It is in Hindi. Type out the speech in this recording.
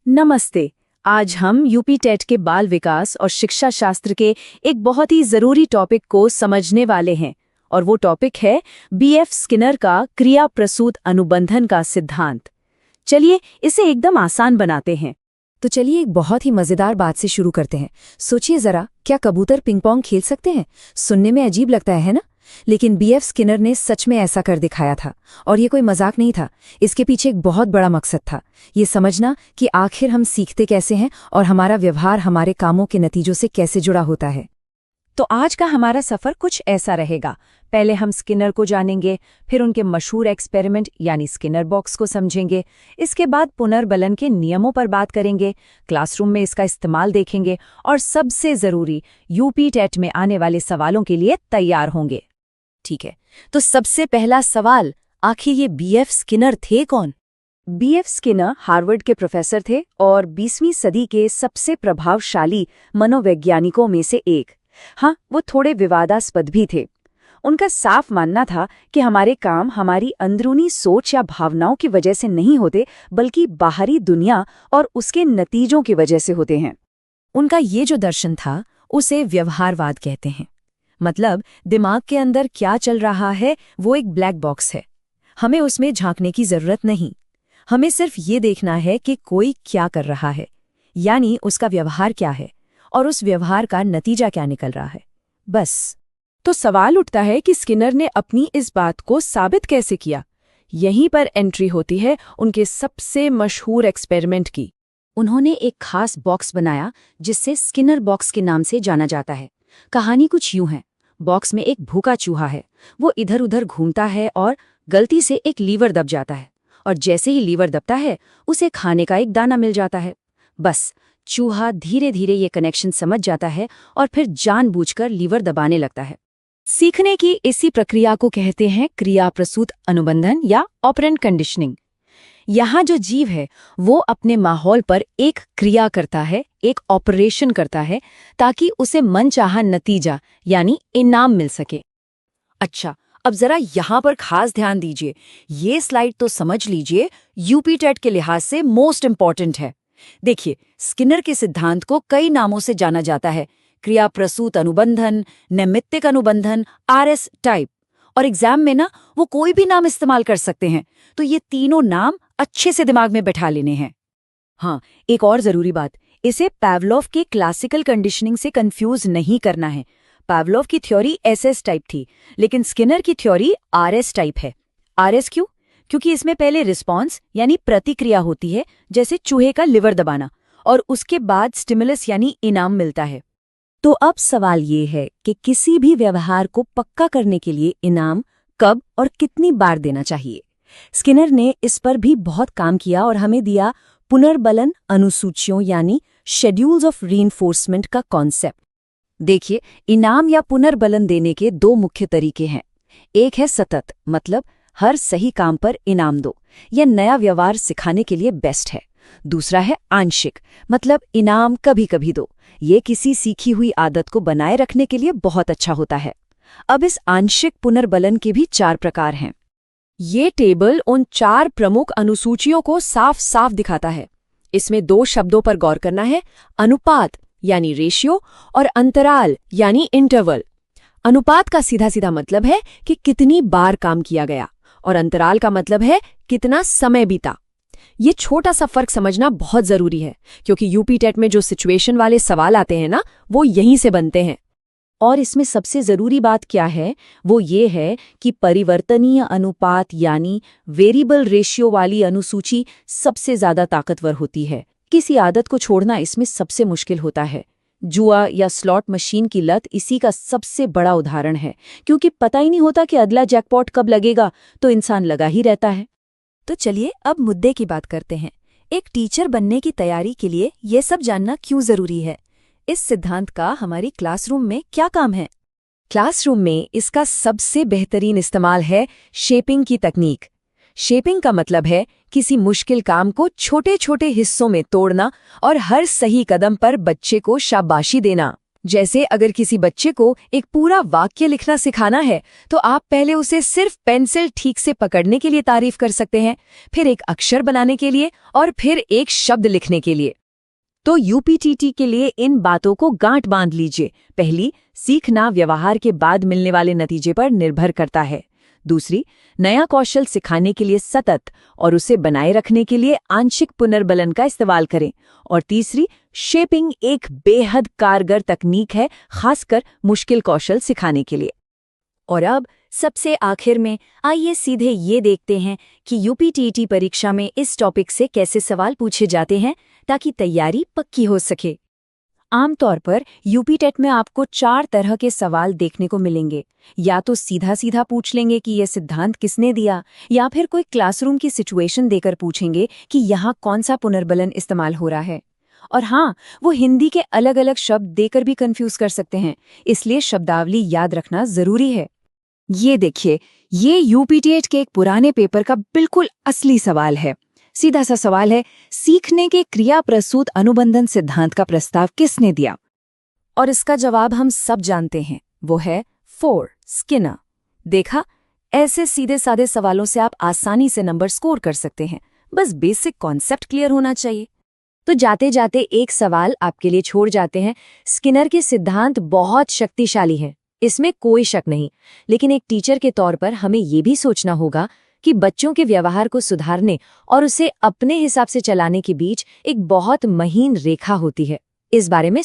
नमस्ते। आज हम यूपी टेट के बाल विकास और शिक्षा शास्त्र के एक बहुत ही जरूरी टॉपिक को समझने वाले हैं और वो टॉपिक है बीएफ स्किनर का क्रिया प्रसूत अनुबंधन का सिद्धांत। चलिए इसे एकदम आसान बनाते हैं। तो चलिए एक बहुत ही मजेदार बात से शुरू करते हैं। सोचिए जरा, क्या कबूतर पिंग पोंग खेल सकते हैं? सुनने में अजीब लगता है ना? लेकिन बीएफ स्किनर ने सच में ऐसा कर दिखाया था। और ये कोई मजाक नहीं था, इसके पीछे एक बहुत बड़ा मकसद था, ये समझना कि आखिर हम सीखते कैसे हैं और हमारा व्यवहार हमारे कामों के नतीजों से कैसे जुड़ा होता है। तो आज का हमारा सफर कुछ ऐसा रहेगा। पहले हम स्किनर को जानेंगे, फिर उनके मशहूर एक्सपेरिमेंट यानी स्किनर बॉक्स को समझेंगे। इसके बाद पुनर्बलन के नियमों पर बात करेंगे, क्लासरूम में इसका इस्तेमाल देखेंगे और सबसे जरूरी यूपी टेट में आने वाले सवालों के लिए तैयार होंगे। ठीक है, तो सबसे पहला सवाल, आखिर ये बीएफ स्किनर थे कौन? बीएफ स्किनर हार्वर्ड के प्रोफेसर थे और 20वीं सदी के सबसे प्रभावशाली मनोवैज्ञानिकों में से एक। हाँ, वो थोड़े विवादास्पद भी थे। उनका साफ मानना था कि हमारे काम हमारी अंदरूनी सोच या भावनाओं की वजह से नहीं होते, बल्कि बाहरी दुनिया और उसके नतीजों की वजह से होते हैं। उनका ये जो दर्शन था उसे व्यवहारवाद कहते हैं। मतलब दिमाग के अंदर क्या चल रहा है वो एक ब्लैक बॉक्स है, हमें उसमें झांकने की जरूरत नहीं। हमें सिर्फ ये देखना है कि कोई क्या कर रहा है, यानी उसका व्यवहार क्या है और उस व्यवहार का नतीजा क्या निकल रहा है, बस। तो सवाल उठता है कि स्किनर ने अपनी इस बात को साबित कैसे किया। यहीं पर एंट्री होती है उनके सबसे मशहूर एक्सपेरिमेंट की। उन्होंने एक खास बॉक्स बनाया जिससे स्किनर बॉक्स के नाम से जाना जाता है। कहानी कुछ यूं है, बॉक्स में एक भूखा चूहा है। वो इधर उधर घूमता है और गलती से एक लीवर दब जाता है, और जैसे ही लीवर दबता है उसे खाने का एक दाना मिल जाता है। बस चूहा धीरे धीरे ये कनेक्शन समझ जाता है और फिर जानबूझकर लीवर दबाने लगता है। सीखने की इसी प्रक्रिया को कहते हैं क्रिया प्रसूत अनुबंधन या ऑपरेंट कंडीशनिंग। यहाँ जो जीव है वो अपने माहौल पर एक क्रिया करता है, एक ऑपरेशन करता है, ताकि उसे मनचाहा नतीजा यानी इनाम मिल सके। अच्छा, अब जरा यहाँ पर खास ध्यान दीजिए। ये स्लाइड तो समझ लीजिए यूपी टेट के लिहाज से मोस्ट इम्पॉर्टेंट है। देखिए, स्किनर के सिद्धांत को कई नामों से जाना जाता है: क्रिया प्रसूत अनुबंधन, नैमित्तिक अनुबंधन, आरएस टाइप। और एग्जाम में ना वो कोई भी नाम इस्तेमाल कर सकते हैं, तो ये तीनों नाम अच्छे से दिमाग में बैठा लेने हैं। हाँ, एक और जरूरी बात, इसे पावलोव के क्लासिकल कंडीशनिंग से कंफ्यूज नहीं करना है। पावलोव की थ्योरी एसएस टाइप थी, लेकिन स्किनर की थ्योरी आरएस टाइप है। आरएस क्यों? क्योंकि इसमें पहले रिस्पॉन्स यानी प्रतिक्रिया होती है, जैसे चूहे का लिवर दबाना, और उसके बाद स्टिमुलस यानी इनाम मिलता है। तो अब सवाल ये है कि किसी भी व्यवहार को पक्का करने के लिए इनाम कब और कितनी बार देना चाहिए। स्किनर ने इस पर भी बहुत काम किया और हमें दिया पुनर्बलन अनुसूचियों यानी शेड्यूल्स ऑफ रीइंफोर्समेंट का कॉन्सेप्ट। देखिए, इनाम या पुनर्बलन देने के दो मुख्य तरीके हैं। एक है सतत, मतलब हर सही काम पर इनाम दो, यह नया व्यवहार सिखाने के लिए बेस्ट है। दूसरा है आंशिक, मतलब इनाम कभी कभी दो, ये किसी सीखी हुई आदत को बनाए रखने के लिए बहुत अच्छा होता है। अब इस आंशिक पुनर्बलन के भी 4 प्रकार हैं। ये टेबल उन 4 प्रमुख अनुसूचियों को साफ साफ दिखाता है। इसमें 2 शब्दों पर गौर करना है: अनुपात यानी रेशियो और अंतराल यानी इंटरवल। अनुपात का सीधा सीधा मतलब है कि कितनी बार काम किया गया, और अंतराल का मतलब है कितना समय बीता। ये छोटा सा फर्क समझना बहुत जरूरी है, क्योंकि यूपी टेट में जो सिचुएशन वाले सवाल आते हैं ना, वो यहीं से बनते हैं। और इसमें सबसे जरूरी बात क्या है, वो ये है कि परिवर्तनीय अनुपात यानी वेरिएबल रेशियो वाली अनुसूची सबसे ज्यादा ताकतवर होती है। किसी आदत को छोड़ना इसमें सबसे मुश्किल होता है। जुआ या स्लॉट मशीन की लत इसी का सबसे बड़ा उदाहरण है, क्योंकि पता ही नहीं होता कि अगला जैकपॉट कब लगेगा, तो इंसान लगा ही रहता है। तो चलिए अब मुद्दे की बात करते हैं। एक टीचर बनने की तैयारी के लिए ये सब जानना क्यों जरूरी है? इस सिद्धांत का हमारी क्लासरूम में क्या काम है? क्लासरूम में इसका सबसे बेहतरीन इस्तेमाल है शेपिंग की तकनीक। शेपिंग का मतलब है किसी मुश्किल काम को छोटे छोटे हिस्सों में तोड़ना और हर सही कदम पर बच्चे को शाबाशी देना। जैसे अगर किसी बच्चे को एक पूरा वाक्य लिखना सिखाना है तो आप पहले उसे सिर्फ पेंसिल ठीक से पकड़ने के लिए तारीफ कर सकते हैं, फिर एक अक्षर बनाने के लिए और फिर एक शब्द लिखने के लिए। तो यूपीटीटी के लिए इन बातों को गांठ बांध लीजिए। पहली, सीखना व्यवहार के बाद मिलने वाले नतीजे पर निर्भर करता है। दूसरी, नया कौशल सिखाने के लिए सतत और उसे बनाए रखने के लिए आंशिक पुनर्बलन का इस्तेमाल करें। और तीसरी, शेपिंग एक बेहद कारगर तकनीक है, खासकर मुश्किल कौशल सिखाने के लिए। और अब सबसे आखिर में आइए सीधे ये देखते हैं कि यूपीटीटी परीक्षा में इस टॉपिक से कैसे सवाल पूछे जाते हैं ताकि तैयारी पक्की हो सके। आमतौर पर यूपीटेट में आपको 4 तरह के सवाल देखने को मिलेंगे। या तो सीधा सीधा पूछ लेंगे कि यह सिद्धांत किसने दिया, या फिर कोई क्लासरूम की सिचुएशन देकर पूछेंगे कि यहाँ कौन सा पुनर्बलन इस्तेमाल हो रहा है। और हाँ, वो हिंदी के अलग अलग शब्द देकर भी कंफ्यूज कर सकते हैं, इसलिए शब्दावली याद रखना जरूरी है। ये देखिए, ये यूपीटेट के एक पुराने पेपर का बिल्कुल असली सवाल है। सीधा सा सवाल है, सीखने के क्रिया प्रसूत अनुबंधन सिद्धांत का प्रस्ताव किसने दिया? और इसका जवाब हम सब जानते हैं, वो है स्किनर। देखा, ऐसे सीधे साधे सवालों से आप आसानी से नंबर स्कोर कर सकते हैं, बस बेसिक कॉन्सेप्ट क्लियर होना चाहिए। तो जाते जाते एक सवाल आपके लिए छोड़ जाते हैं। स्किनर के सिद्धांत बहुत शक्तिशाली है, इसमें कोई शक नहीं, लेकिन एक टीचर के तौर पर हमें ये भी सोचना होगा कि बच्चों के व्यवहार को सुधारने और उसे अपने हिसाब से चलाने के बीच एक बहुत महीन रेखा होती है। इस बारे में